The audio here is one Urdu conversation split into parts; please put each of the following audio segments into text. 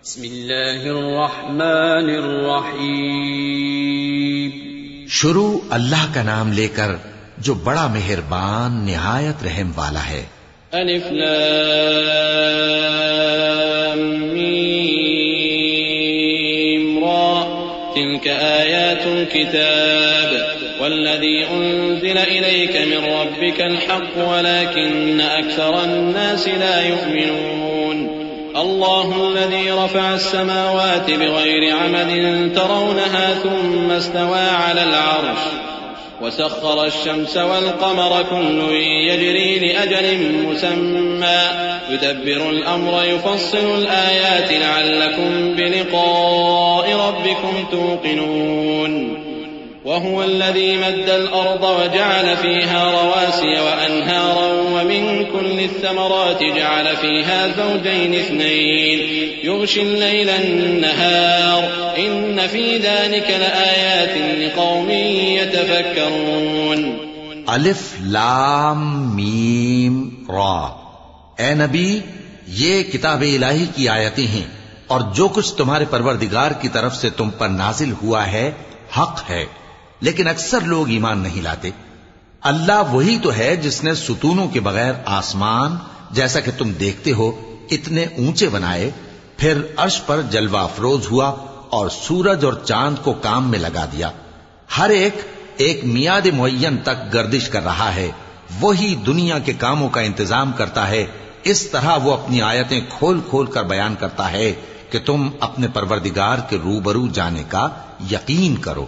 بسم اللہ الرحمن الرحیم۔ شروع اللہ کا نام لے کر جو بڑا مہربان نہایت رحم والا ہے۔ الف لام میم را تلك آیات الكتاب والذي أنزل إليك من ربك الحق ولكن أكثر الناس لا يؤمنون الله الذي رفع السماوات بغير عمد ترونها ثم استوى على العرش وسخر الشمس والقمر كل يجري لأجل مسمى يدبر الأمر يفصل الآيات لعلكم بلقاء ربكم توقنون وهو الذي مد الأرض وجعل فيها رواسي وأنهارا ومن كل الثمرات جعل فيها زوجين اثنين يغشي الليل النهار إن في ذلك لآيات لقوم يتفكرون۔ الف لام میم را، اے نبی یہ کتاب الہی کی آیتیں ہیں اور جو کچھ تمہارے پروردگار کی طرف سے تم پر نازل ہوا ہے حق ہے، لیکن اکثر لوگ ایمان نہیں لاتے۔ اللہ وہی تو ہے جس نے ستونوں کے بغیر آسمان جیسا کہ تم دیکھتے ہو اتنے اونچے بنائے، پھر عرش پر جلوہ افروز ہوا اور سورج اور چاند کو کام میں لگا دیا۔ ہر ایک میعاد معین تک گردش کر رہا ہے، وہی دنیا کے کاموں کا انتظام کرتا ہے۔ اس طرح وہ اپنی آیتیں کھول کھول کر بیان کرتا ہے کہ تم اپنے پروردگار کے روبرو جانے کا یقین کرو۔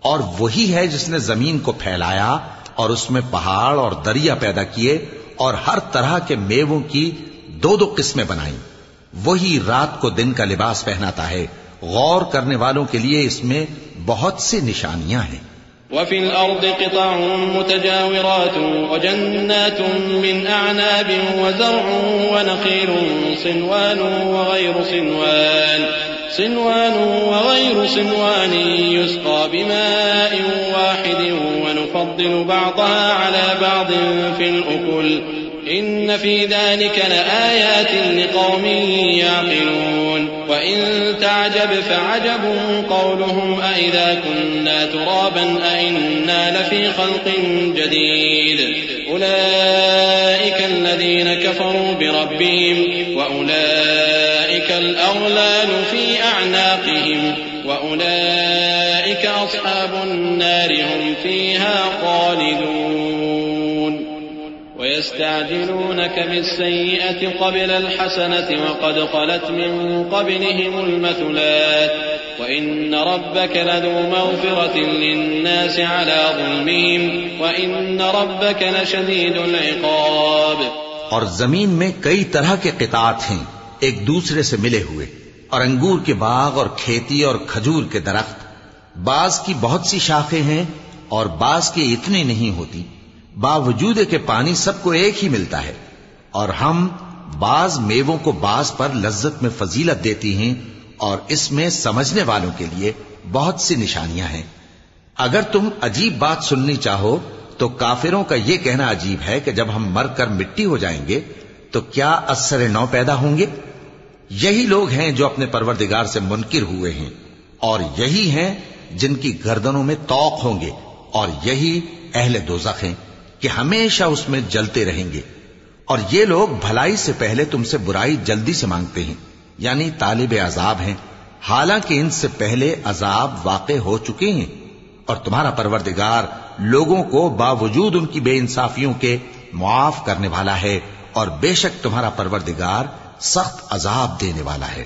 اور وہی ہے جس نے زمین کو پھیلایا اور اس میں پہاڑ اور دریا پیدا کیے اور ہر طرح کے میووں کی دو دو قسمیں بنائیں۔ وہی رات کو دن کا لباس پہناتا ہے، غور کرنے والوں کے لیے اس میں بہت سی نشانیاں ہیں۔ وفي الأرض قطع متجاورات وجنات من أعناب وزرع ونخيل صنوان وغير صنوان يسقى بماء واحد ونفضل بعضها على بعض في الأكل إن في ذلك لآيات لقوم يعقلون وإن تعجب فعجب قولهم أإذا كنا ترابا أإنا لفي خلق جديد أولئك الذين كفروا بربهم وأولئك الأغلال في أعناقهم وأولئك أصحاب النار هم فيها خالدون ويستعجلونك بالسيئة قبل الحسنة وقد خلت من قبلهم المثلات وإن ربك لذو مغفرة للناس على ظلمهم وإن ربك لشديد العقاب۔ اور زمین میں کئی طرح کے قطعات ہیں ایک دوسرے سے ملے ہوئے، اور انگور کے باغ اور کھیتی اور کھجور کے درخت، بعض کی بہت سی شاخیں ہیں اور بعض کی اتنی نہیں ہوتی، باوجود کہ پانی سب کو ایک ہی ملتا ہے۔ اور ہم بعض میووں کو بعض پر لذت میں فضیلت دیتی ہیں، اور اس میں سمجھنے والوں کے لیے بہت سی نشانیاں ہیں۔ اگر تم عجیب بات سننی چاہو تو کافروں کا یہ کہنا عجیب ہے کہ جب ہم مر کر مٹی ہو جائیں گے تو کیا از سر نو پیدا ہوں گے؟ یہی لوگ ہیں جو اپنے پروردگار سے منکر ہوئے ہیں، اور یہی ہیں جن کی گردنوں میں طوق ہوں گے، اور یہی اہل دوزخ ہیں کہ ہمیشہ اس میں جلتے رہیں گے۔ اور یہ لوگ بھلائی سے پہلے تم سے برائی جلدی سے مانگتے ہیں، یعنی طالب عذاب ہیں، حالانکہ ان سے پہلے عذاب واقع ہو چکے ہیں۔ اور تمہارا پروردگار لوگوں کو باوجود ان کی بے انصافیوں کے معاف کرنے والا ہے، اور بے شک تمہارا پروردگار سخت عذاب دینے والا ہے۔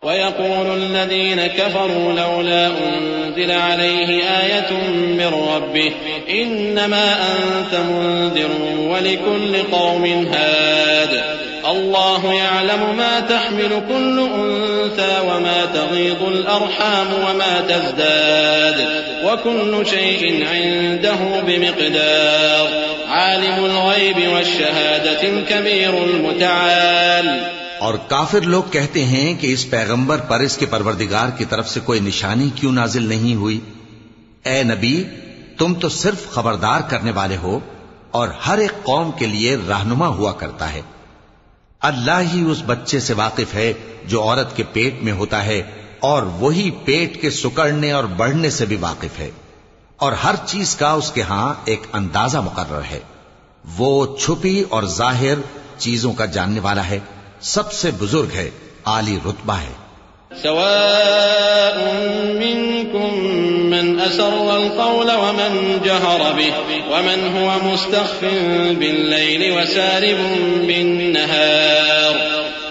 وَيَقُولُ الَّذِينَ كَفَرُوا لَوْلَا أُنزِلَ عَلَيْهِ آيَةٌ مِّن رَّبِّهِ إِنَّمَا أَنتَ مُنذِرٌ وَلِكُلِّ قَوْمٍ هَادٍ اللَّهُ يَعْلَمُ مَا تَحْمِلُ كُلُّ أُنثَىٰ وَمَا تَغِيضُ الْأَرْحَامُ وَمَا تَزْدَادُ وَكُلُّ شَيْءٍ عِندَهُ بِمِقْدَارٍ عَالِمُ الْغَيْبِ وَالشَّهَادَةِ الْكَبِيرُ الْمُتَعَالِ۔ اور کافر لوگ کہتے ہیں کہ اس پیغمبر پر اس کے پروردگار کی طرف سے کوئی نشانی کیوں نازل نہیں ہوئی؟ اے نبی، تم تو صرف خبردار کرنے والے ہو اور ہر ایک قوم کے لیے رہنما ہوا کرتا ہے۔ اللہ ہی اس بچے سے واقف ہے جو عورت کے پیٹ میں ہوتا ہے، اور وہی پیٹ کے سکڑنے اور بڑھنے سے بھی واقف ہے، اور ہر چیز کا اس کے ہاں ایک اندازہ مقرر ہے۔ وہ چھپی اور ظاہر چیزوں کا جاننے والا ہے، سب سے بزرگ ہے، عالی رتبہ ہے۔ سواء منكم من أسر القول ومن جهر به ومن هو مستخف بالليل وسارب بالنهار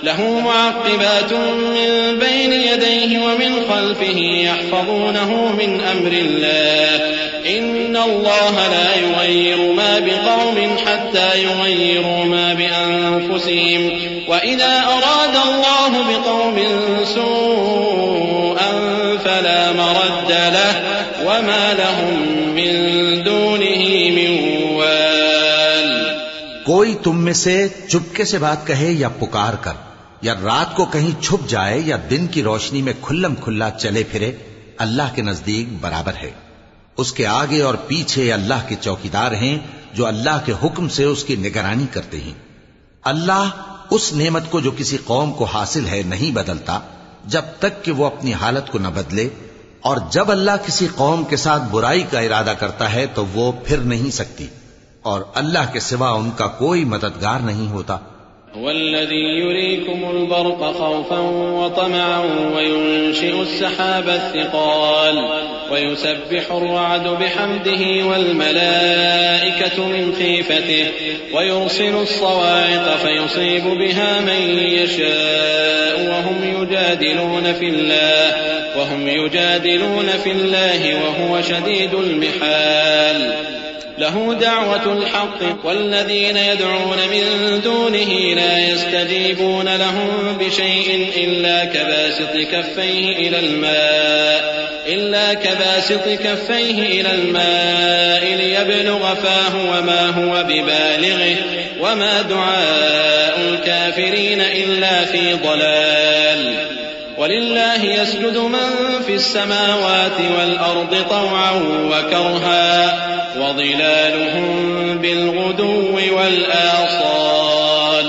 له معقبات من بين يديه ومن خلفه يحفظونه من أمر الله إن الله لا يغير ما بقوم حتى يغيروا ما بأنفسهم وإذا أراد الله بقوم سوءا فلا مرد له وما لهم من دونه من وال۔ کوئی تم میں سے چپکے سے بات کہے یا پکار کر، یا رات کو کہیں چھپ جائے یا دن کی روشنی میں کھلم کھلا چلے پھرے، اللہ کے نزدیک برابر ہے۔ اس کے آگے اور پیچھے اللہ کے چوکیدار ہیں جو اللہ کے حکم سے اس کی نگرانی کرتے ہیں۔ اللہ اس نعمت کو جو کسی قوم کو حاصل ہے نہیں بدلتا جب تک کہ وہ اپنی حالت کو نہ بدلے، اور جب اللہ کسی قوم کے ساتھ برائی کا ارادہ کرتا ہے تو وہ پھر نہیں سکتی، اور اللہ کے سوا ان کا کوئی مددگار نہیں ہوتا۔ هو الذي يريكم البرق خوفا وطمعا وينشئ السحاب الثقال ويسبح الرعد بحمده والملائكة من خيفته ويرسل الصواعق فيصيب بها من يشاء وهم يجادلون في الله وهو شديد المحال له دعوة الحق والذين يدعون من دونه لا يستجيبون لهم بشيء إلا كباسط كفيه إلى الماء ليبلغ فاه وما هو ببالغه وما دعاء الكافرين إلا في ضلال ولله يسجد من في السماوات والأرض طوعا وكرها وظلالهم بالغدو والآصال۔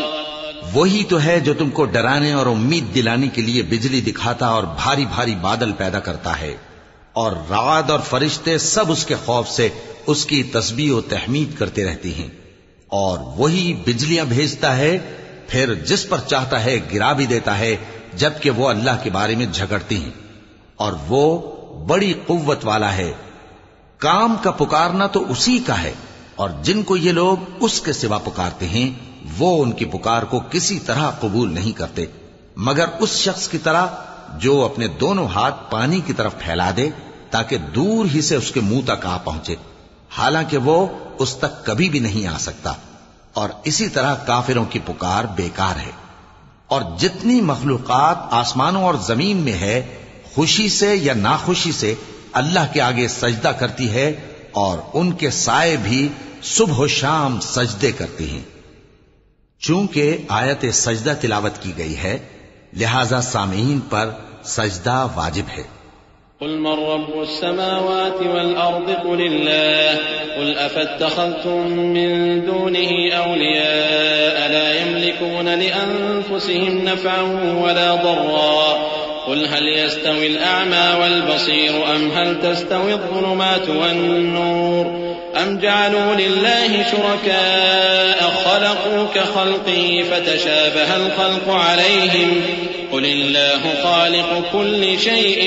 وہی تو ہے جو تم کو ڈرانے اور امید دلانے کے لیے بجلی دکھاتا اور بھاری بھاری بادل پیدا کرتا ہے، اور رعد اور فرشتے سب اس کے خوف سے اس کی تسبیح و تحمید کرتے رہتے ہیں، اور وہی بجلیاں بھیجتا ہے، پھر جس پر چاہتا ہے گرا بھی دیتا ہے، جبکہ وہ اللہ کے بارے میں جھگڑتے ہیں، اور وہ بڑی قوت والا ہے۔ کام کا پکارنا تو اسی کا ہے، اور جن کو یہ لوگ اس کے سوا پکارتے ہیں وہ ان کی پکار کو کسی طرح قبول نہیں کرتے مگر اس شخص کی طرح جو اپنے دونوں ہاتھ پانی کی طرف پھیلا دے تاکہ دور ہی سے اس کے منہ تک آ پہنچے، حالانکہ وہ اس تک کبھی بھی نہیں آ سکتا۔ اور اسی طرح کافروں کی پکار بیکار ہے۔ اور جتنی مخلوقات آسمانوں اور زمین میں ہے، خوشی سے یا ناخوشی سے اللہ کے آگے سجدہ کرتی ہے، اور ان کے سائے بھی صبح و شام سجدے کرتے ہیں۔ چونکہ آیت سجدہ تلاوت کی گئی ہے لہذا سامعین پر سجدہ واجب ہے۔ قل من رب السماوات والأرض قل الله قل أفاتخذتم من دونه أولياء لا يملكون لأنفسهم نفعا ولا ضرا قل هل يستوي الأعمى والبصير أم هل تستوي الظلمات والنور أم جعلوا لله شركاء خلقوا كخلقه فتشابه الخلق عليهم قل الله خالق كل شيء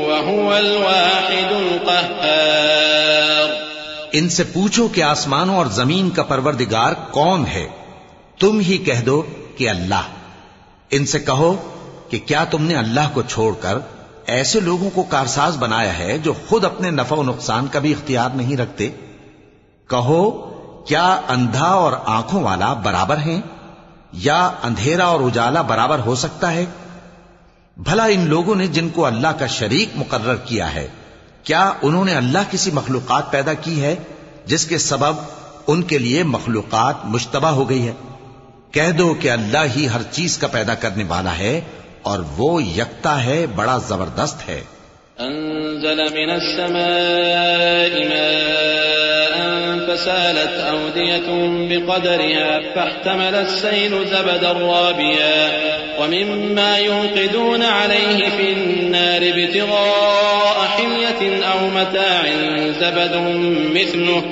وهو الواحد القهار۔ ان سے پوچھو کہ آسمانوں اور زمین کا پروردگار کون ہے؟ تم ہی کہہ دو کہ اللہ۔ ان سے کہو کہ کیا تم نے اللہ کو چھوڑ کر ایسے لوگوں کو کارساز بنایا ہے جو خود اپنے نفع و نقصان کا بھی اختیار نہیں رکھتے؟ کہو کیا اندھا اور آنکھوں والا برابر ہیں، یا اندھیرا اور اجالا برابر ہو سکتا ہے؟ بھلا ان لوگوں نے جن کو اللہ کا شریک مقرر کیا ہے، کیا انہوں نے اللہ کسی مخلوقات پیدا کی ہے جس کے سبب ان کے لیے مخلوقات مشتبہ ہو گئی ہے؟ کہہ دو کہ اللہ ہی ہر چیز کا پیدا کرنے والا ہے، اور وہ یکتا ہے، بڑا زبردست ہے۔ انزل من السماء ماء فسالت أودية بقدرها فاحتمل السيل زبدا رابيا ومما يوقدون عليه في النار ابتغاء حلية أو متاع زبد مثله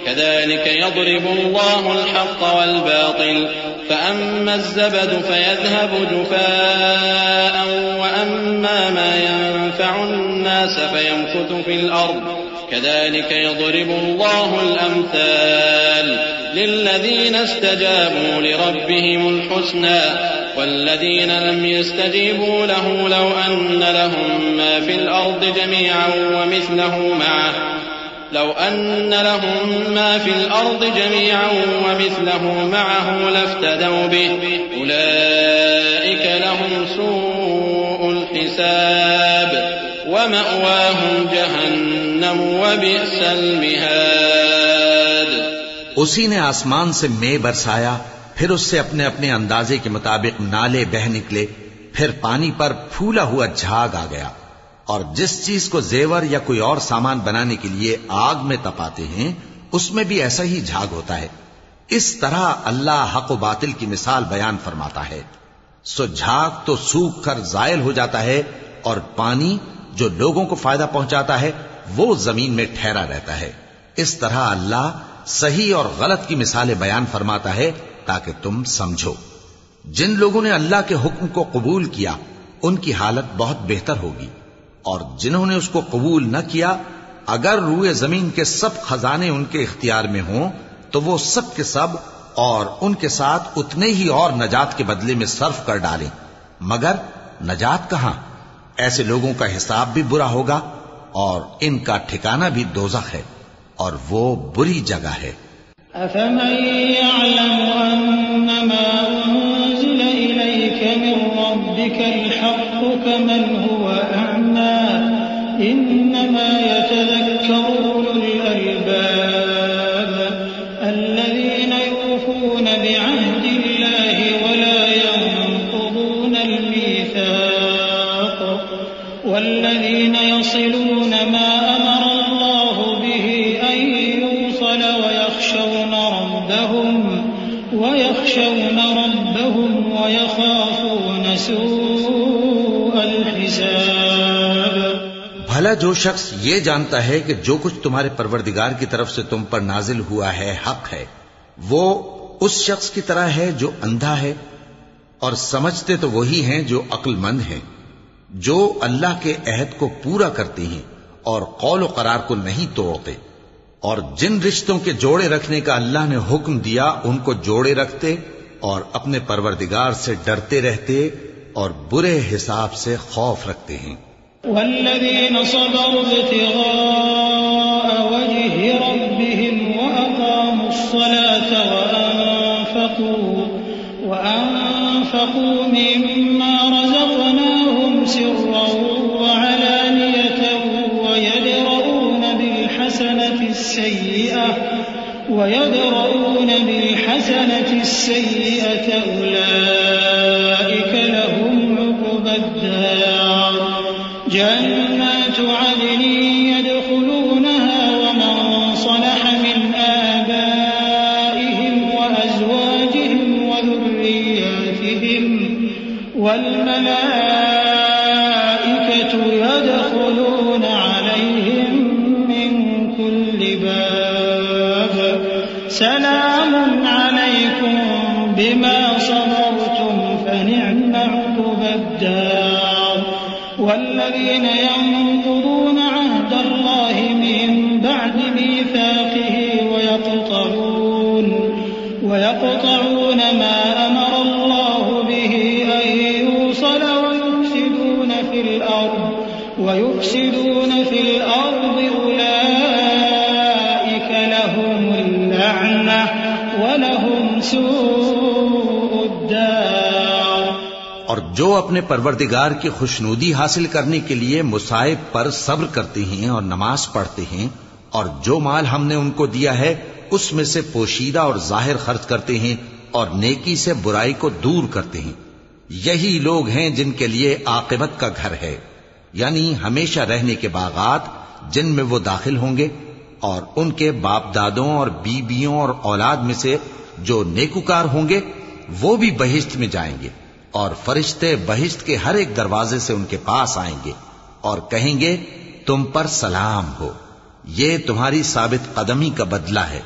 كذلك يضرب الله الحق والباطل فأما الزبد فيذهب جفاء وأما ما ينفع الناس فيمكث في الأرض كذلك يضرب الله الأمثال للذين استجابوا لربهم الحسنى والذين لم يستجيبوا له لو أن لهم ما في الأرض جميعا ومثله معه لافتدوا به أولئك لهم سوء الحساب ومأواهم جہنم وبئس المہاد. اسی نے آسمان سے مے برسایا، پھر اس سے اپنے اپنے اندازے کے مطابق نالے بہہ نکلے، پھر پانی پر پھولا ہوا جھاگ آ گیا، اور جس چیز کو زیور یا کوئی اور سامان بنانے کے لیے آگ میں تپاتے ہیں اس میں بھی ایسا ہی جھاگ ہوتا ہے. اس طرح اللہ حق و باطل کی مثال بیان فرماتا ہے. سو جھاگ تو سوکھ کر زائل ہو جاتا ہے، اور پانی جو لوگوں کو فائدہ پہنچاتا ہے وہ زمین میں ٹھہرا رہتا ہے. اس طرح اللہ صحیح اور غلط کی مثالیں بیان فرماتا ہے تاکہ تم سمجھو. جن لوگوں نے اللہ کے حکم کو قبول کیا ان کی حالت بہت بہتر ہوگی، اور جنہوں نے اس کو قبول نہ کیا اگر روئے زمین کے سب خزانے ان کے اختیار میں ہوں تو وہ سب کے سب اور ان کے ساتھ اتنے ہی اور نجات کے بدلے میں صرف کر ڈالیں، مگر نجات کہاں؟ ایسے لوگوں کا حساب بھی برا ہوگا اور ان کا ٹھکانہ بھی دوزخ ہے، اور وہ بری جگہ ہے. أفمن يعلم أنما أنزل إليك من ربك الحق كمن هو أعمى إنما يتذكر أولو الألباب الذين يوفون بعهد الله ولا ينقضون الميثاق والذين يصلون ما أمر الله به أن يوصل ويخشون ربهم ويخافون سوء الحساب. بھلا جو شخص یہ جانتا ہے کہ جو کچھ تمہارے پروردگار کی طرف سے تم پر نازل ہوا ہے حق ہے، وہ اس شخص کی طرح ہے جو اندھا ہے، اور سمجھتے تو وہی ہیں جو عقل مند ہیں، جو اللہ کے عہد کو پورا کرتے ہیں اور قول و قرار کو نہیں توڑتے، اور جن رشتوں کے جوڑے رکھنے کا اللہ نے حکم دیا ان کو جوڑے رکھتے اور اپنے پروردگار سے ڈرتے رہتے اور برے حساب سے خوف رکھتے ہیں. والذين صبروا ابتغاء وجه ربهم وأقاموا الصلاة وأنفقوا مما رزقناهم سرا وعلانية ويدرؤون بالحسنة السيئة أولئك لهم عقبى الدار جنات عدن يدخلونها ومن صلح من آبائهم وأزواجهم وذرياتهم والملائكة يدخلون عليهم من كل باب سلام عليكم بما صبرتم فنعم عقبى الدار. والذين ينقضون عهد الله من بعد ميثاقه ويقطعون ما أمر الله به أن يوصل ويفسدون في الأرض أولئك لهم اللعنة ولهم سوء الدار. اور جو اپنے پروردگار کی خوشنودی حاصل کرنے کے لیے مصائب پر صبر کرتے ہیں اور نماز پڑھتے ہیں، اور جو مال ہم نے ان کو دیا ہے اس میں سے پوشیدہ اور ظاہر خرچ کرتے ہیں اور نیکی سے برائی کو دور کرتے ہیں، یہی لوگ ہیں جن کے لیے عاقبت کا گھر ہے، یعنی ہمیشہ رہنے کے باغات جن میں وہ داخل ہوں گے، اور ان کے باپ دادوں اور بیویوں اور اولاد میں سے جو نیکوکار ہوں گے وہ بھی بہشت میں جائیں گے، اور فرشتے بہشت کے ہر ایک دروازے سے ان کے پاس آئیں گے اور کہیں گے تم پر سلام ہو، یہ تمہاری ثابت قدمی کا بدلہ ہے،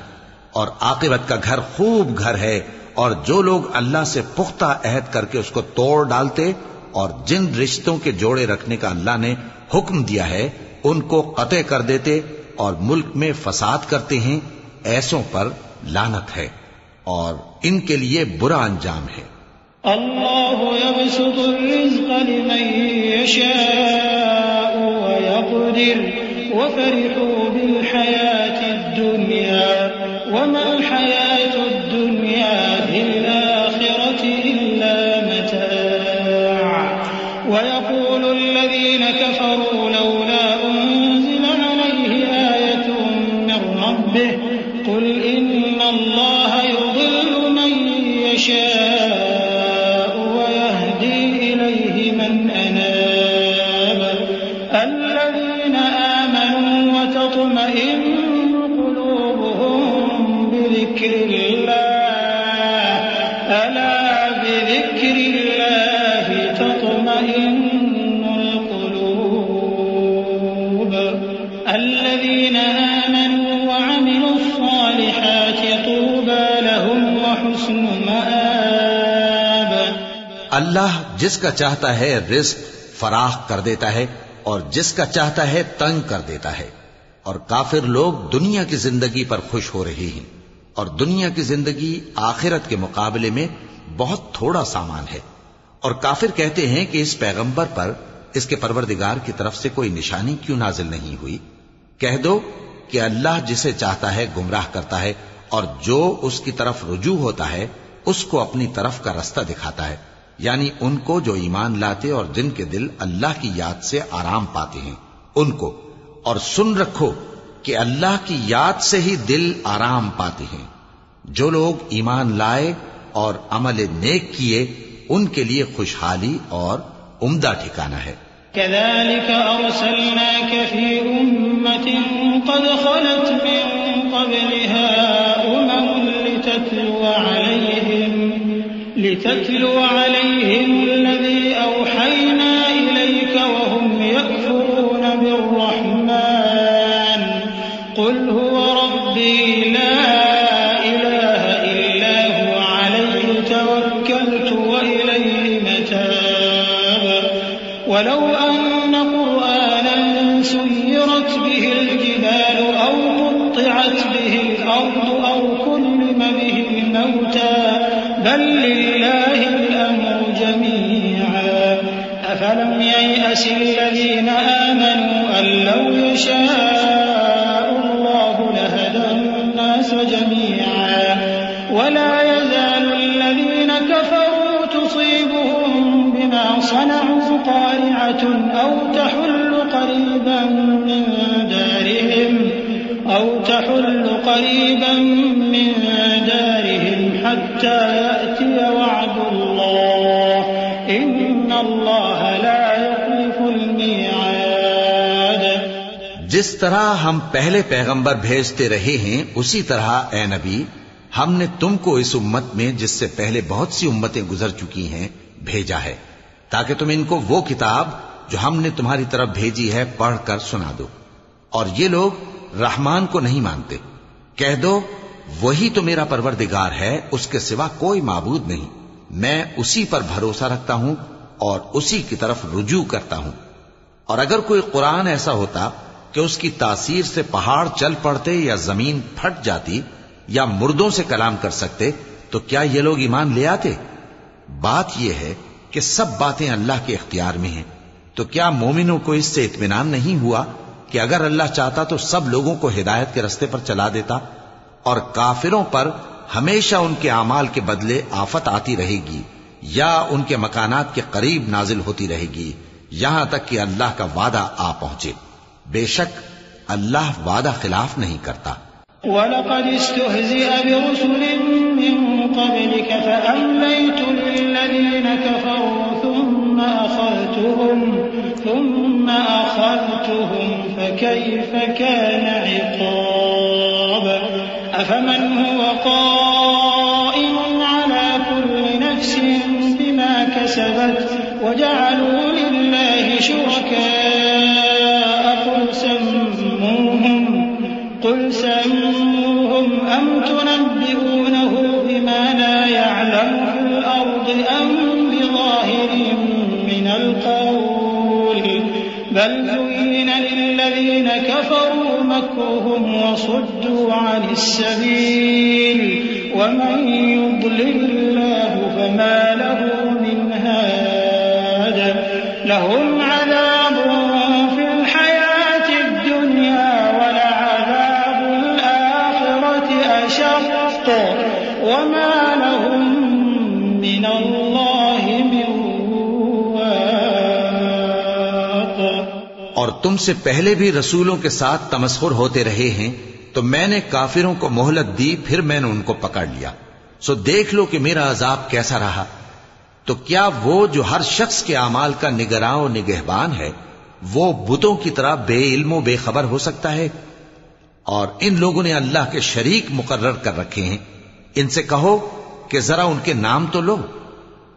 اور عاقبت کا گھر خوب گھر ہے۔ اور جو لوگ اللہ سے پختہ عہد کر کے اس کو توڑ ڈالتے اور جن رشتوں کے جوڑے رکھنے کا اللہ نے حکم دیا ہے ان کو قطع کر دیتے اور ملک میں فساد کرتے ہیں، ایسوں پر لعنت ہے اور ان کے لیے برا انجام ہے۔ اللہ یبسط الرزق لمن یشاء ویقدر وفرحوا بالحیاة الدنیا وما الحیاة الدنیا فی الآخرة الا متاع ویقول الذین کفروا لولا انزل علیہ آیة من ربه قل ان اللہ یضل من یشاء ویہدی الیہ من اناب الذین آمنوا وتطمئن قلوبهم بذکر اللہ الا بذکر اللہ تطمئن القلوب الذین آمنوا وعملوا الصالحات طوبى لهم وحسن مآب۔ اللہ جس کا چاہتا ہے رزق فراخ کر دیتا ہے اور جس کا چاہتا ہے تنگ کر دیتا ہے، اور کافر لوگ دنیا کی زندگی پر خوش ہو رہے ہیں، اور دنیا کی زندگی آخرت کے مقابلے میں بہت تھوڑا سامان ہے۔ اور کافر کہتے ہیں کہ اس پیغمبر پر اس کے پروردگار کی طرف سے کوئی نشانی کیوں نازل نہیں ہوئی؟ کہہ دو کہ اللہ جسے چاہتا ہے گمراہ کرتا ہے، اور جو اس کی طرف رجوع ہوتا ہے اس کو اپنی طرف کا رستہ دکھاتا ہے، یعنی ان کو جو ایمان لاتے اور جن کے دل اللہ کی یاد سے آرام پاتے ہیں ان کو۔ اور سن رکھو کہ اللہ کی یاد سے ہی دل آرام پاتے ہیں۔ جو لوگ ایمان لائے اور عمل نیک کیے ان کے لیے خوشحالی اور عمدہ ٹھکانہ ہے۔ كذلك أرسلناك في أمة قد خلت من قبلها لتتلو عليهم الذي أوحينا إليك وهم يكفرون بالرحمن قل هو ربي لا إله إلا هو عليه توكلت وإليه متاب ولو أن قرآنا سيرت به الجبال أو قطعت به الأرض أو كلم به الموتى بل لله الأمر جميعا أفلم ييأس الذين آمنوا أن لو يشاء الله لهدى الناس جميعا ولا يزال الذين كفروا تصيبهم بما صنعوا قارعة أو تحل قريبا من دارهم حتى يأتي وعد الله إن الله لا يخلف الميعاد۔ جس طرح ہم پہلے پیغمبر بھیجتے رہے ہیں اسی طرح اے نبی ہم نے تم کو اس امت میں جس سے پہلے بہت سی امتیں گزر چکی ہیں بھیجا ہے تاکہ تم ان کو وہ کتاب جو ہم نے تمہاری طرف بھیجی ہے پڑھ کر سنا دو، اور یہ لوگ رحمان کو نہیں مانتے۔ کہہ دو وہی تو میرا پروردگار ہے، اس کے سوا کوئی معبود نہیں، میں اسی پر بھروسہ رکھتا ہوں اور اسی کی طرف رجوع کرتا ہوں۔ اور اگر کوئی قرآن ایسا ہوتا کہ اس کی تاثیر سے پہاڑ چل پڑتے یا زمین پھٹ جاتی یا مردوں سے کلام کر سکتے تو کیا یہ لوگ ایمان لے آتے؟ بات یہ ہے کہ سب باتیں اللہ کے اختیار میں ہیں، تو کیا مومنوں کو اس سے اطمینان نہیں ہوا کہ اگر اللہ چاہتا تو سب لوگوں کو ہدایت کے رستے پر چلا دیتا؟ اور کافروں پر ہمیشہ ان کے اعمال کے بدلے آفت آتی رہے گی یا ان کے مکانات کے قریب نازل ہوتی رہے گی یہاں تک کہ اللہ کا وعدہ آ پہنچے۔ بے شک اللہ وعدہ خلاف نہیں کرتا۔ وَلَقَدِ اسْتُهْزِئَ بِرُسُلٍ مِّن قَبْلِكَ فَأَمْلَيْتُ لِلَّذِينَ كَفَرُوا ثُمَّ ثم أخذتهم فكيف كان عقاب أفمن هو قائم على كل نفس بما كسبت وجعلوا لله شركاء قل سموهم أم تنبئونه بما لا يعلم في الأرض أم بظاهر من القول بل زين للذين كفروا مكرهم وصدوا عن السبيل ومن يضلل الله فما له من هاد لهم عذاب في الحياة الدنيا ولعذاب الآخرة أشق وما لهم من الله من واق. اور تم سے پہلے بھی رسولوں کے ساتھ تمسخر ہوتے رہے ہیں تو میں نے کافروں کو مہلت دی پھر میں نے ان کو پکڑ لیا. سو دیکھ لو کہ میرا عذاب کیسا رہا. تو کیا وہ جو ہر شخص کے اعمال کا نگراں و نگہبان ہے وہ بتوں کی طرح بے علم و بے خبر ہو سکتا ہے؟ اور ان لوگوں نے اللہ کے شریک مقرر کر رکھے ہیں. ان سے کہو کہ ذرا ان کے نام تو لو.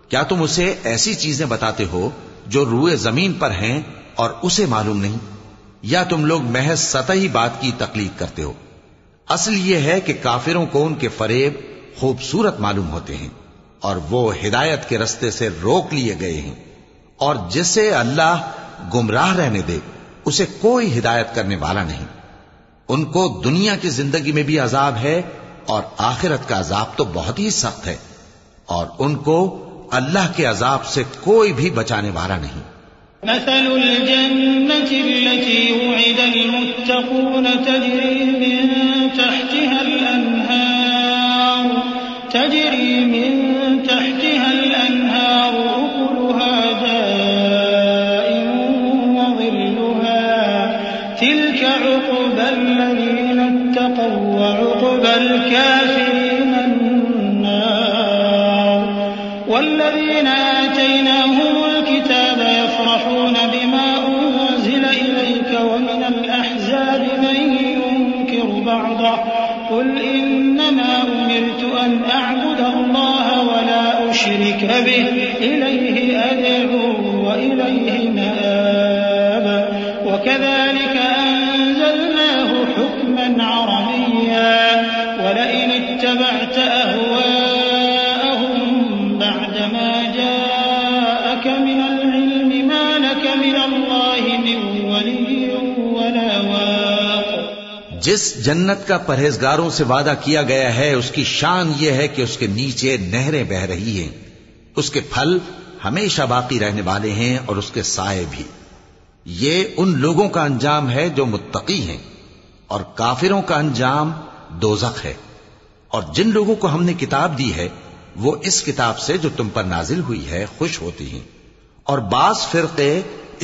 کیا تم اسے ایسی چیزیں بتاتے ہو جو روئے زمین پر ہیں اور اسے معلوم نہیں؟ یا تم لوگ محض سطحی بات کی تقلید کرتے ہو؟ اصل یہ ہے کہ کافروں کو ان کے فریب خوبصورت معلوم ہوتے ہیں اور وہ ہدایت کے رستے سے روک لیے گئے ہیں. اور جسے اللہ گمراہ رہنے دے اسے کوئی ہدایت کرنے والا نہیں. ان کو دنیا کی زندگی میں بھی عذاب ہے اور آخرت کا عذاب تو بہت ہی سخت ہے اور ان کو اللہ کے عذاب سے کوئی بھی بچانے والا نہیں. مثل الجنة التي وعد المتقون تجري من تحتها الأنهار أكلها دائم وظلها تلك عقبى الذين اتقوا وعقبى الكافرين النار. والذين آتيناهم الكتاب يفرحون بما أنزل إليك ومن الأحزاب من ينكر بعضه قل إنما أمرت أن أعبد الله ولا أشرك به إليه أدعو وإليه مآب. وكذلك أنزلناه حكما عربيا ولئن اتبعت أهواءهم بعدما جاءك من العلم ما لك من الله من ولي ولا واق. جس جنت کا پرہیزگاروں سے وعدہ کیا گیا ہے اس کی شان یہ ہے کہ اس کے نیچے نہریں بہ رہی ہیں. اس کے پھل ہمیشہ باقی رہنے والے ہیں اور اس کے سائے بھی. یہ ان لوگوں کا انجام ہے جو متقی ہیں اور کافروں کا انجام دوزخ ہے. اور جن لوگوں کو ہم نے کتاب دی ہے وہ اس کتاب سے جو تم پر نازل ہوئی ہے خوش ہوتی ہیں اور بعض فرقے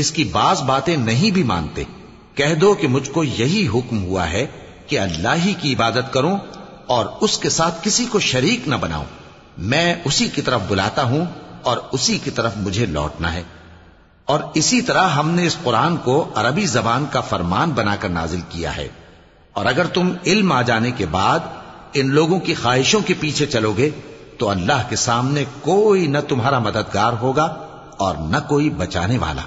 اس کی بعض باتیں نہیں بھی مانتے. کہہ دو کہ مجھ کو یہی حکم ہوا ہے کہ اللہ ہی کی عبادت کروں اور اس کے ساتھ کسی کو شریک نہ بناؤں. میں اسی کی طرف بلاتا ہوں اور اسی کی طرف مجھے لوٹنا ہے. اور اسی طرح ہم نے اس قرآن کو عربی زبان کا فرمان بنا کر نازل کیا ہے. اور اگر تم علم آ جانے کے بعد ان لوگوں کی خواہشوں کے پیچھے چلو گے تو اللہ کے سامنے کوئی نہ تمہارا مددگار ہوگا اور نہ کوئی بچانے والا.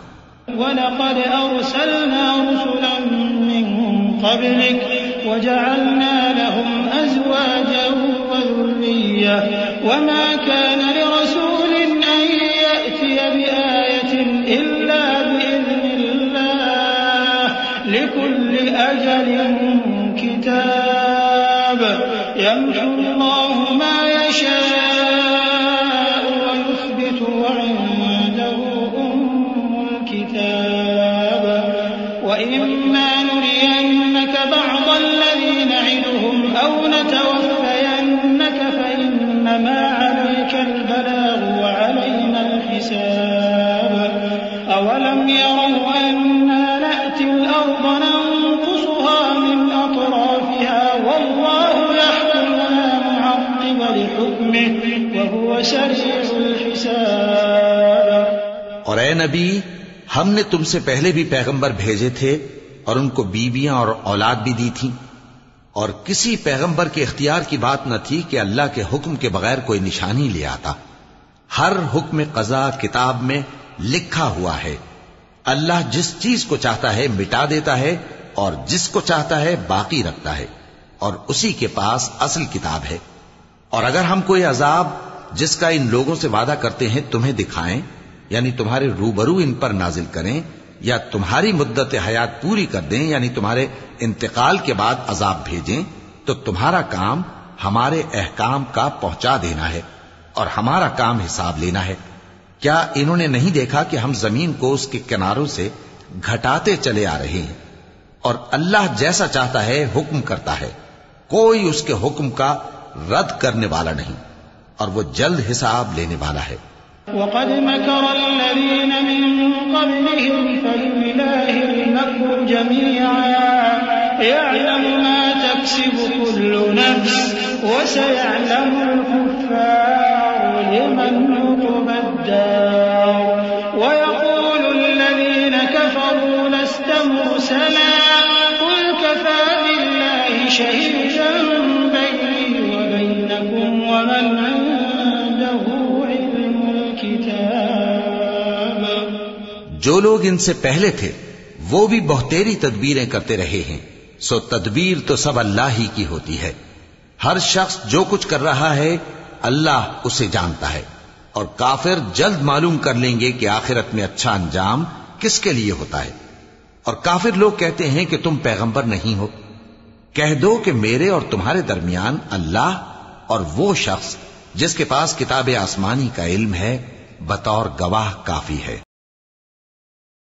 وَلَقَدْ أَرْسَلْنَا رُسُلًا مِّن قَبْلِكَ وَجَعَلْنَا لَهُمْ أَزْوَاجًا وَذُرِّيَّةً وَمَا كَانَ لِرَسُولٍ أَن يَأْتِيَ بِآيَةٍ إِلَّا بِإِذْنِ اللَّهِ لِكُلِّ أَجَلٍ كِتَابٌ يَمْحُو اللَّهُ مَا يَشَاءُ وَيُثْبِتُ وَعِندَهُ الكتاب وإما نرينك بعض الذي نعدهم أو نتوفينك فإنما عليك البلاغ وعلينا الحساب. أولم يروا أنا نأتي الأرض ننقصها من أطرافها والله يحكم لا معقب لحكمه وهو سريع الحساب. اور اے نبی ہم نے تم سے پہلے بھی پیغمبر بھیجے تھے اور ان کو بیویاں اور اولاد بھی دی تھیں، اور کسی پیغمبر کے اختیار کی بات نہ تھی کہ اللہ کے حکم کے بغیر کوئی نشانی لے آتا۔ ہر حکم قضا کتاب میں لکھا ہوا ہے۔ اللہ جس چیز کو چاہتا ہے مٹا دیتا ہے اور جس کو چاہتا ہے باقی رکھتا ہے، اور اسی کے پاس اصل کتاب ہے۔ اور اگر ہم کوئی عذاب جس کا ان لوگوں سے وعدہ کرتے ہیں تمہیں دکھائیں، یعنی تمہارے روبرو ان پر نازل کریں، یا تمہاری مدت حیات پوری کر دیں، یعنی تمہارے انتقال کے بعد عذاب بھیجیں، تو تمہارا کام ہمارے احکام کا پہنچا دینا ہے اور ہمارا کام حساب لینا ہے۔ کیا انہوں نے نہیں دیکھا کہ ہم زمین کو اس کے کناروں سے گھٹاتے چلے آ رہے ہیں؟ اور اللہ جیسا چاہتا ہے حکم کرتا ہے، کوئی اس کے حکم کا رد کرنے والا نہیں، اور وہ جلد حساب لینے والا ہے۔ وقد مكر الذين من قبلهم فلله المكر جميعا يعلم ما تكسب كل نفس وسيعلم الكفار لمن عقبى الدار ويقول الذين كفروا لست مرسلا قل كفى بالله شهيدا بيني وبينكم ومن عنده جو لوگ ان سے پہلے تھے وہ بھی بہتیری تدبیریں کرتے رہے ہیں، سو تدبیر تو سب اللہ ہی کی ہوتی ہے۔ ہر شخص جو کچھ کر رہا ہے اللہ اسے جانتا ہے، اور کافر جلد معلوم کر لیں گے کہ آخرت میں اچھا انجام کس کے لیے ہوتا ہے۔ اور کافر لوگ کہتے ہیں کہ تم پیغمبر نہیں ہو، کہہ دو کہ میرے اور تمہارے درمیان اللہ اور وہ شخص جس کے پاس کتاب آسمانی کا علم ہے بطور گواہ کافی ہے۔